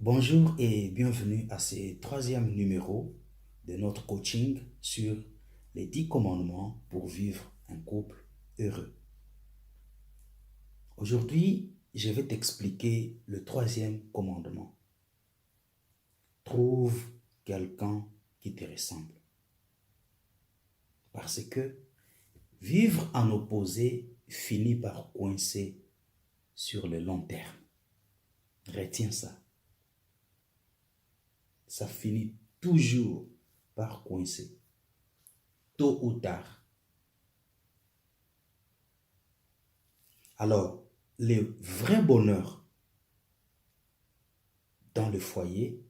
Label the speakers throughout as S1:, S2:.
S1: Bonjour et bienvenue à ce troisième numéro de notre coaching sur les 10 commandements pour vivre un couple heureux. Aujourd'hui, je vais t'expliquer le troisième commandement. Trouve quelqu'un qui te ressemble. Parce que vivre en opposé finit par coincer sur le long terme. Retiens ça. Ça finit toujours par coincer, tôt ou tard. Alors, le vrai bonheur dans le foyer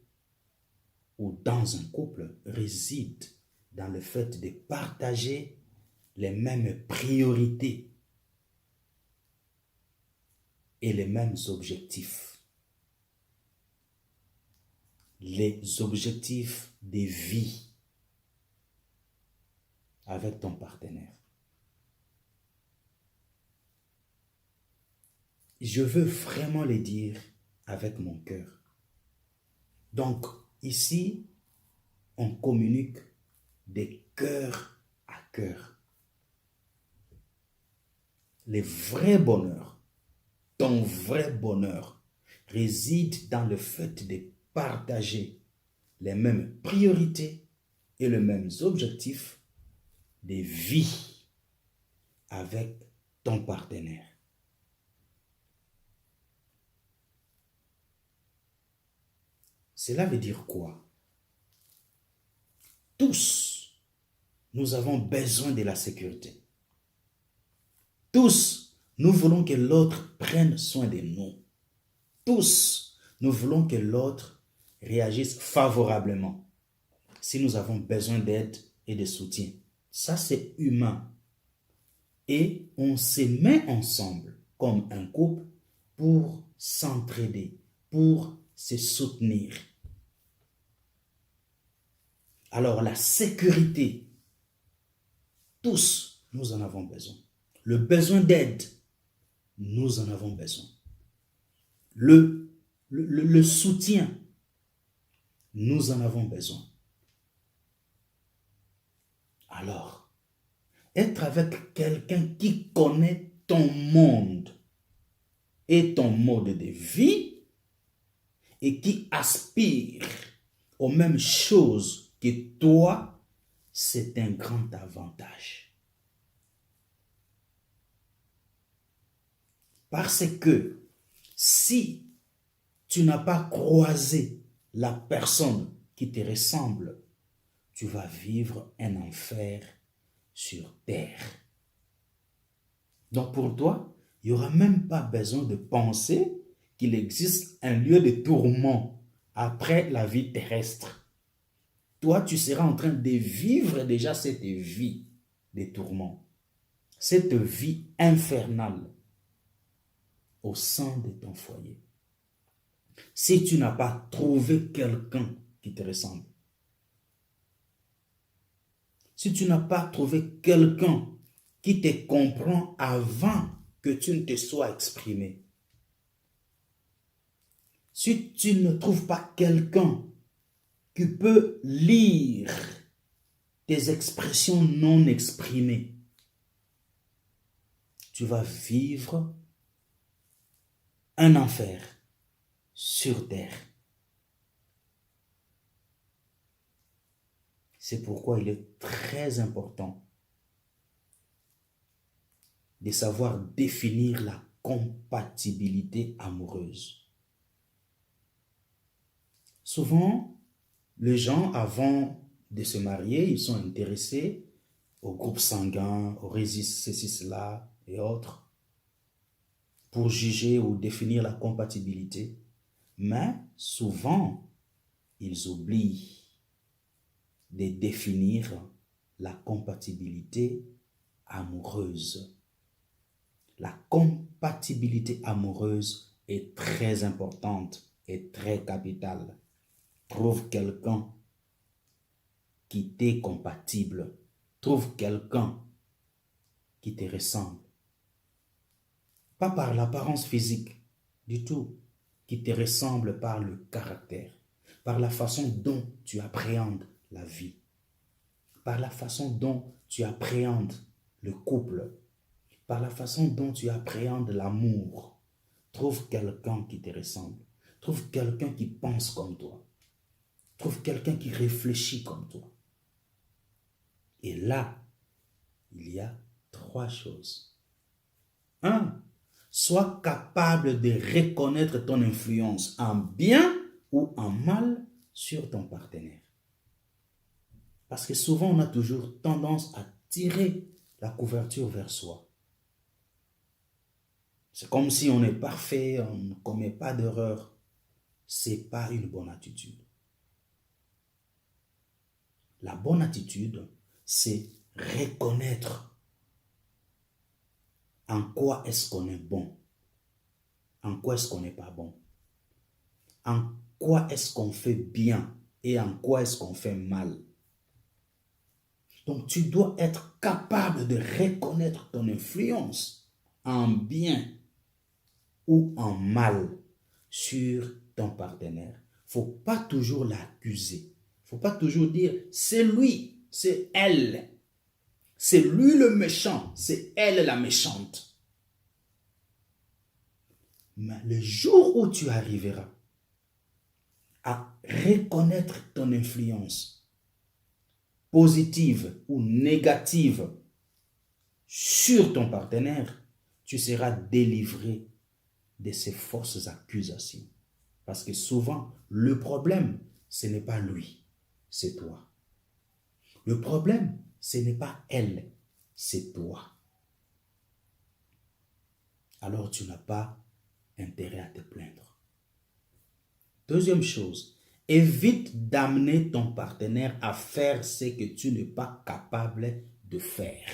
S1: ou dans un couple réside dans le fait de partager les mêmes priorités et les mêmes objectifs. Les objectifs de vie avec ton partenaire. Je veux vraiment le dire avec mon cœur. Donc, ici, on communique de cœur à cœur. Le vrai bonheur, ton vrai bonheur, réside dans le fait de partager les mêmes priorités et les mêmes objectifs de vie avec ton partenaire. Cela veut dire quoi? Tous, nous avons besoin de la sécurité. Tous, nous voulons que l'autre prenne soin de nous. Tous, nous voulons que l'autre réagisse favorablement. Si nous avons besoin d'aide et de soutien, ça c'est humain. Et on se met ensemble comme un couple pour s'entraider, pour se soutenir. Alors la sécurité, tous, nous en avons besoin. Le besoin d'aide, nous en avons besoin. Le soutien, nous en avons besoin. Alors, être avec quelqu'un qui connaît ton monde et ton mode de vie et qui aspire aux mêmes choses que toi, c'est un grand avantage. Parce que si tu n'as pas croisé la personne qui te ressemble, tu vas vivre un enfer sur terre. Donc pour toi, il n'y aura même pas besoin de penser qu'il existe un lieu de tourment après la vie terrestre. Toi, tu seras en train de vivre déjà cette vie de tourment, cette vie infernale au sein de ton foyer. Si tu n'as pas trouvé quelqu'un qui te ressemble, si tu n'as pas trouvé quelqu'un qui te comprend avant que tu ne te sois exprimé, si tu ne trouves pas quelqu'un qui peut lire tes expressions non exprimées, tu vas vivre un enfer sur terre. C'est pourquoi il est très important de savoir définir la compatibilité amoureuse. Souvent, les gens, avant de se marier, ils sont intéressés au groupe sanguin, au registre, ceci, cela et autres, pour juger ou définir la compatibilité. Mais souvent, ils oublient de définir la compatibilité amoureuse. La compatibilité amoureuse est très importante et très capitale. Trouve quelqu'un qui t'est compatible. Trouve quelqu'un qui te ressemble. Pas par l'apparence physique du tout, qui te ressemble par le caractère, par la façon dont tu appréhendes la vie, par la façon dont tu appréhendes le couple, par la façon dont tu appréhendes l'amour. Trouve quelqu'un qui te ressemble. Trouve quelqu'un qui pense comme toi. Trouve quelqu'un qui réfléchit comme toi. Et là, il y a 3 choses. 1. Sois capable de reconnaître ton influence en bien ou en mal sur ton partenaire. Parce que souvent, on a toujours tendance à tirer la couverture vers soi. C'est comme si on est parfait, on ne commet pas d'erreur. Ce n'est pas une bonne attitude. La bonne attitude, c'est reconnaître en quoi est-ce qu'on est bon, en quoi est-ce qu'on n'est pas bon, en quoi est-ce qu'on fait bien et en quoi est-ce qu'on fait mal. Donc, tu dois être capable de reconnaître ton influence en bien ou en mal sur ton partenaire. Il ne faut pas toujours l'accuser. Il ne faut pas toujours dire, c'est lui, c'est elle. C'est lui le méchant, c'est elle la méchante. Mais le jour où tu arriveras à reconnaître ton influence positive ou négative sur ton partenaire, tu seras délivré de ces fausses accusations. Parce que souvent, le problème, ce n'est pas lui, c'est toi. Le problème, ce n'est pas elle, c'est toi. Alors tu n'as pas intérêt à te plaindre. Deuxième chose, évite d'amener ton partenaire à faire ce que tu n'es pas capable de faire.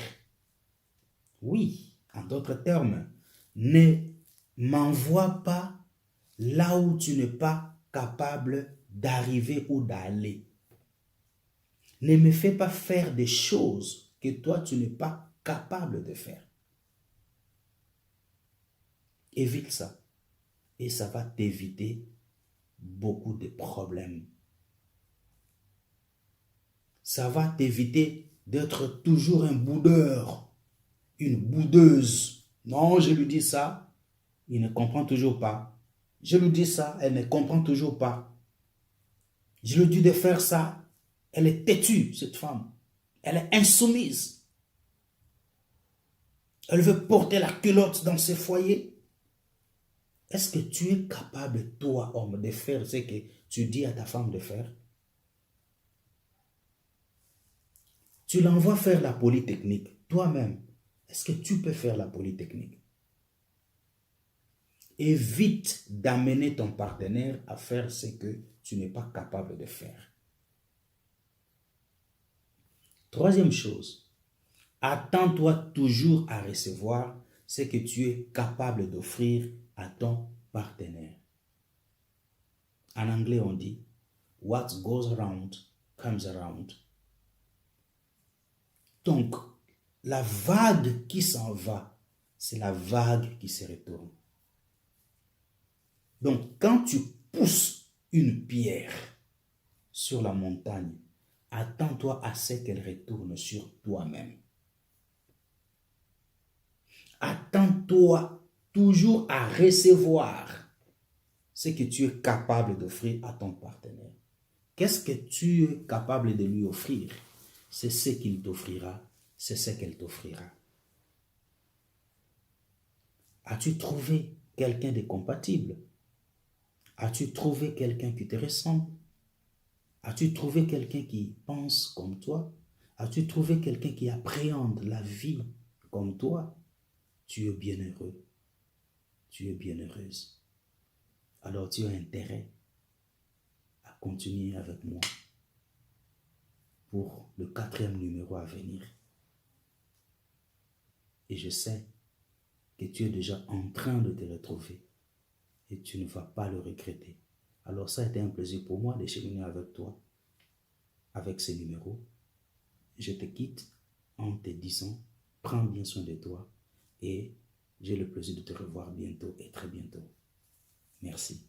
S1: Oui, en d'autres termes, ne m'envoie pas là où tu n'es pas capable d'arriver ou d'aller. Ne me fais pas faire des choses que toi tu n'es pas capable de faire. Évite ça et ça va t'éviter beaucoup de problèmes. Ça va t'éviter d'être toujours un boudeur, une boudeuse. Non, je lui dis ça, il ne comprend toujours pas. Je lui dis ça, elle ne comprend toujours pas. Je lui dis de faire ça, elle est têtue, cette femme. Elle est insoumise. Elle veut porter la culotte dans ses foyers. Est-ce que tu es capable, toi, homme, de faire ce que tu dis à ta femme de faire? Tu l'envoies faire la polytechnique. Toi-même, est-ce que tu peux faire la polytechnique? Évite d'amener ton partenaire à faire ce que tu n'es pas capable de faire. Troisième chose, attends-toi toujours à recevoir ce que tu es capable d'offrir à ton partenaire. En anglais, on dit « What goes around comes around ». Donc, la vague qui s'en va, c'est la vague qui se retourne. Donc, quand tu pousses une pierre sur la montagne, attends-toi à ce qu'elle retourne sur toi-même. Attends-toi toujours à recevoir ce que tu es capable d'offrir à ton partenaire. Qu'est-ce que tu es capable de lui offrir? C'est ce qu'il t'offrira, c'est ce qu'elle t'offrira. As-tu trouvé quelqu'un de compatible? As-tu trouvé quelqu'un qui te ressemble? As-tu trouvé quelqu'un qui pense comme toi? As-tu trouvé quelqu'un qui appréhende la vie comme toi? Tu es bien heureux. Tu es bien heureuse. Alors tu as intérêt à continuer avec moi pour le 4e numéro à venir. Et je sais que tu es déjà en train de te retrouver et tu ne vas pas le regretter. Alors ça a été un plaisir pour moi de cheminer avec toi, avec ces numéros. Je te quitte en te disant, prends bien soin de toi et j'ai le plaisir de te revoir bientôt et très bientôt. Merci.